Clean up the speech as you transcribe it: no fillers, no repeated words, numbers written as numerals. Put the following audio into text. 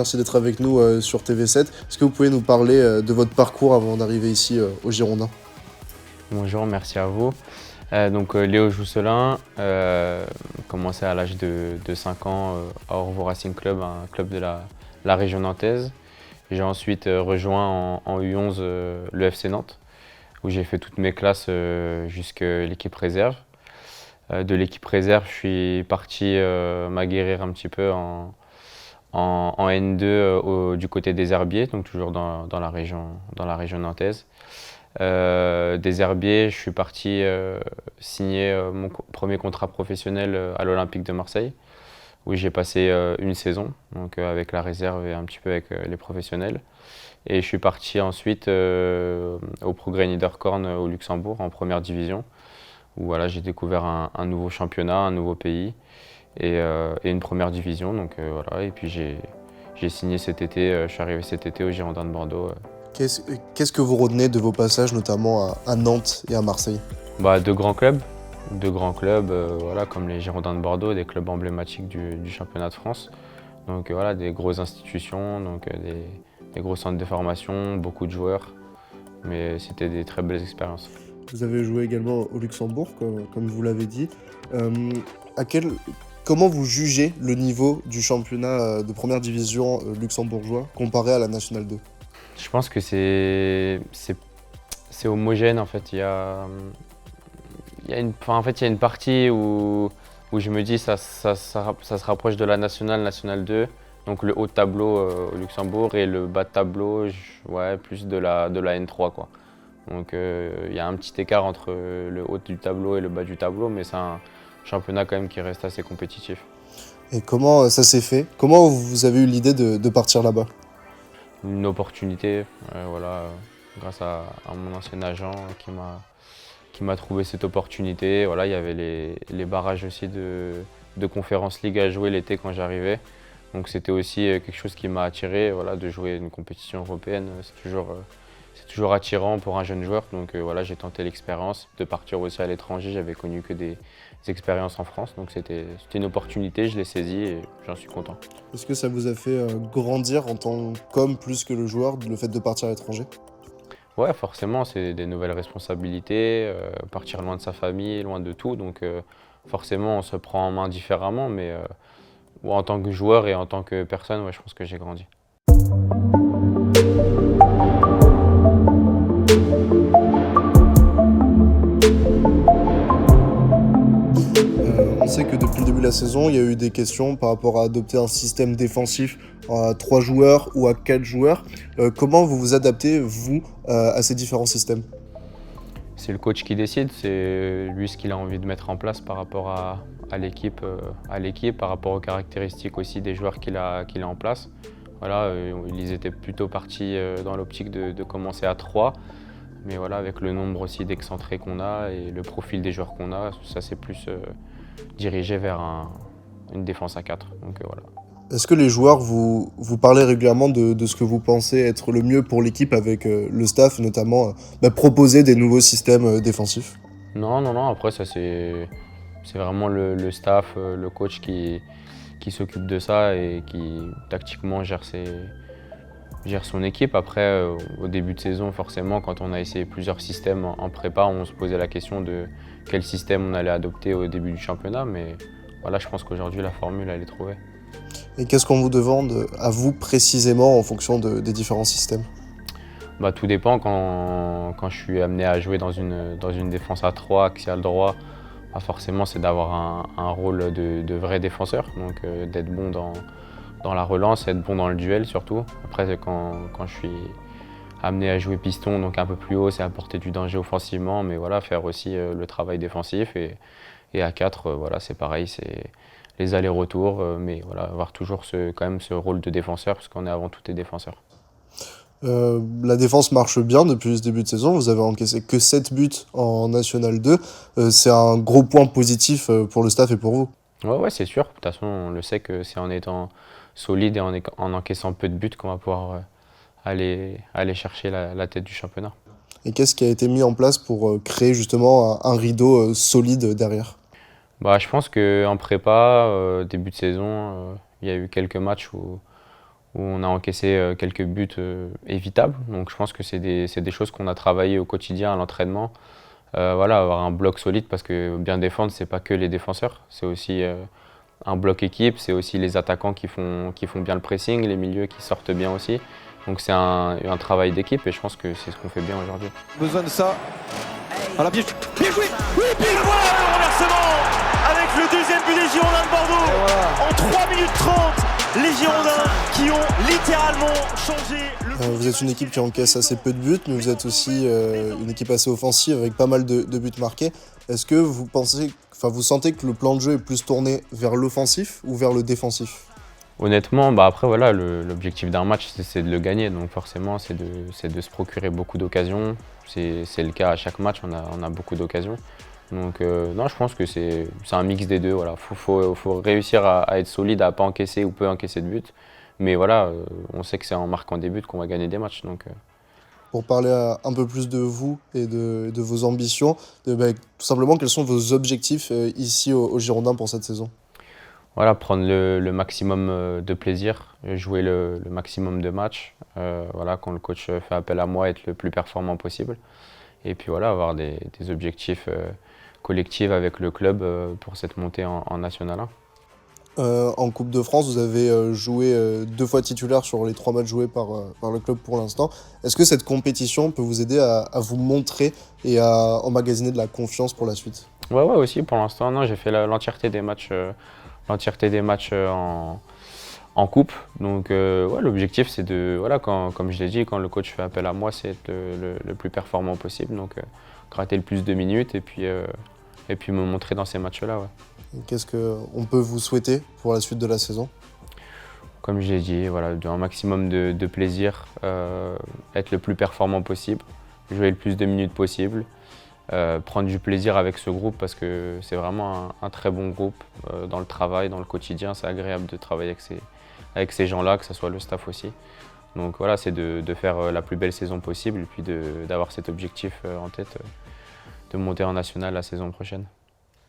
merci d'être avec nous sur TV7. Est-ce que vous pouvez nous parler de votre parcours avant d'arriver ici au Girondins? Bonjour, merci à vous. Léo Jousselin, commencé à l'âge de 5 ans à Orvo Racing Club, un club de la région nantaise. J'ai ensuite rejoint en U11 le FC Nantes, où j'ai fait toutes mes classes jusqu'à l'équipe réserve. De l'équipe réserve, je suis parti m'aguerrir un petit peu en N2 du côté des Herbiers, donc toujours dans la région nantaise. Des Herbiers, je suis parti signer mon premier contrat professionnel à l'Olympique de Marseille, où j'ai passé une saison, donc avec la réserve et un petit peu avec les professionnels. Et je suis parti ensuite au Progrès Niederkorn au Luxembourg en première division, où voilà, j'ai découvert un nouveau championnat, un nouveau pays et une première division. Donc voilà, et puis j'ai signé cet été, je suis arrivé cet été aux Girondins de Bordeaux. Qu'est-ce que vous retenez de vos passages, notamment à Nantes et à Marseille? Deux grands clubs voilà, comme les Girondins de Bordeaux, des clubs emblématiques du championnat de France. Donc voilà, des grosses institutions, donc des gros centres de formation, beaucoup de joueurs, mais c'était des très belles expériences. Vous avez joué également au Luxembourg, comme vous l'avez dit. À quel, Comment vous jugez le niveau du championnat de première division luxembourgeois comparé à la Nationale 2? Je pense que c'est homogène en fait. Il y a une partie où je me dis ça se rapproche de la Nationale 2, donc le haut de tableau au Luxembourg et le bas de tableau, ouais, plus de la N3 quoi. Donc il y a un petit écart entre le haut du tableau et le bas du tableau, mais c'est un championnat quand même qui reste assez compétitif. Et comment ça s'est fait? Comment vous avez eu l'idée de partir là-bas? Une opportunité, voilà, grâce à mon ancien agent qui m'a trouvé cette opportunité. Voilà, il y avait les barrages aussi de Conference League à jouer l'été quand j'arrivais. Donc c'était aussi quelque chose qui m'a attiré, voilà, de jouer une compétition européenne. C'est toujours attirant pour un jeune joueur. Donc voilà, j'ai tenté l'expérience de partir aussi à l'étranger. J'avais connu que des expériences en France. Donc c'était une opportunité, je l'ai saisie et j'en suis content. Est-ce que ça vous a fait grandir en tant qu'homme plus que le joueur, le fait de partir à l'étranger? Ouais, forcément, c'est des nouvelles responsabilités, partir loin de sa famille, loin de tout. Donc forcément, on se prend en main différemment. Mais en tant que joueur et en tant que personne, ouais, je pense que j'ai grandi. On sait que depuis le début de la saison, il y a eu des questions par rapport à adopter un système défensif à 3 joueurs ou à 4 joueurs. Comment vous vous adaptez, vous, à ces différents systèmes? C'est le coach qui décide, c'est lui ce qu'il a envie de mettre en place par rapport à l'équipe, par rapport aux caractéristiques aussi des joueurs qu'il a en place. Voilà, ils étaient plutôt partis dans l'optique de commencer à 3. Mais voilà, avec le nombre aussi d'excentrés qu'on a et le profil des joueurs qu'on a, ça c'est plus dirigé vers une défense à 4. Donc voilà. Est-ce que les joueurs vous parlez régulièrement de ce que vous pensez être le mieux pour l'équipe avec le staff, notamment proposer des nouveaux systèmes défensifs? Non, après ça c'est vraiment le staff, le coach qui s'occupe de ça et qui tactiquement gère son équipe. Après, au début de saison, forcément, quand on a essayé plusieurs systèmes en prépa, on se posait la question de quel système on allait adopter au début du championnat. Mais voilà, je pense qu'aujourd'hui, la formule, elle est trouvée. Et qu'est-ce qu'on vous demande à vous précisément en fonction des différents systèmes? Tout dépend. Quand je suis amené à jouer dans une défense à 3, axial droit, forcément, c'est d'avoir un rôle de vrai défenseur, donc d'être bon dans la relance, être bon dans le duel surtout. Après, quand je suis amené à jouer piston, donc un peu plus haut, c'est apporter du danger offensivement, mais voilà, faire aussi le travail défensif. Et à 4, voilà, c'est pareil, c'est les allers-retours, mais voilà, avoir toujours quand même ce rôle de défenseur, parce qu'on est avant tout des défenseurs. La défense marche bien depuis ce début de saison. Vous avez encaissé que 7 buts en National 2. C'est un gros point positif pour le staff et pour vous. Ouais, c'est sûr. De toute façon, on le sait que c'est en étant solide et en encaissant peu de buts qu'on va pouvoir aller chercher la tête du championnat. Et qu'est-ce qui a été mis en place pour créer justement un rideau solide derrière? Je pense qu'en prépa, début de saison, il y a eu quelques matchs où où on a encaissé quelques buts évitables. Donc je pense que c'est des choses qu'on a travaillé au quotidien à l'entraînement. Voilà, avoir un bloc solide parce que bien défendre, c'est pas que les défenseurs, c'est aussi un bloc équipe, c'est aussi les attaquants qui font bien le pressing, les milieux qui sortent bien aussi. Donc c'est un travail d'équipe et je pense que c'est ce qu'on fait bien aujourd'hui. Besoin de ça. Voilà, bien joué. Oui, puis voilà le renversement avec le deuxième but des Girondins de Bordeaux. Voilà. En 3 minutes 30, les Girondins qui ont littéralement changé le... Vous êtes une équipe qui encaisse assez peu de buts, mais vous êtes aussi une équipe assez offensive avec pas mal de buts marqués. Est-ce que vous sentez que le plan de jeu est plus tourné vers l'offensif ou vers le défensif? Honnêtement, après voilà, l'objectif d'un match c'est de le gagner, donc forcément c'est de se procurer beaucoup d'occasions. C'est le cas à chaque match, on a beaucoup d'occasions. Donc non, je pense que c'est un mix des deux. Voilà. Faut réussir à être solide, à ne pas encaisser ou peu encaisser de buts. Mais voilà, on sait que c'est en marquant des buts qu'on va gagner des matchs. Donc, Pour parler un peu plus de vous et de vos ambitions, tout simplement, quels sont vos objectifs ici au Girondins pour cette saison? voilà, prendre le maximum de plaisir, jouer le maximum de matchs. Voilà, quand le coach fait appel à moi, être le plus performant possible. Et puis voilà, avoir des objectifs collectifs avec le club pour cette montée en National 1. En Coupe de France, vous avez joué 2 fois titulaire sur les 3 matchs joués par le club pour l'instant. Est-ce que cette compétition peut vous aider à vous montrer et à emmagasiner de la confiance pour la suite? Ouais, aussi pour l'instant. Non, j'ai fait l'entièreté des matchs, en coupe. Donc ouais, l'objectif c'est voilà, comme je l'ai dit, quand le coach fait appel à moi, c'est être le plus performant possible. Donc gratter le plus de minutes et puis me montrer dans ces matchs-là. Ouais. Qu'est-ce qu'on peut vous souhaiter pour la suite de la saison? Comme je l'ai dit, voilà, un maximum de plaisir, être le plus performant possible, jouer le plus de minutes possible, prendre du plaisir avec ce groupe parce que c'est vraiment un très bon groupe dans le travail, dans le quotidien. C'est agréable de travailler avec ces gens-là, que ce soit le staff aussi. Donc voilà, c'est de faire la plus belle saison possible et puis d'avoir cet objectif en tête de monter en national la saison prochaine.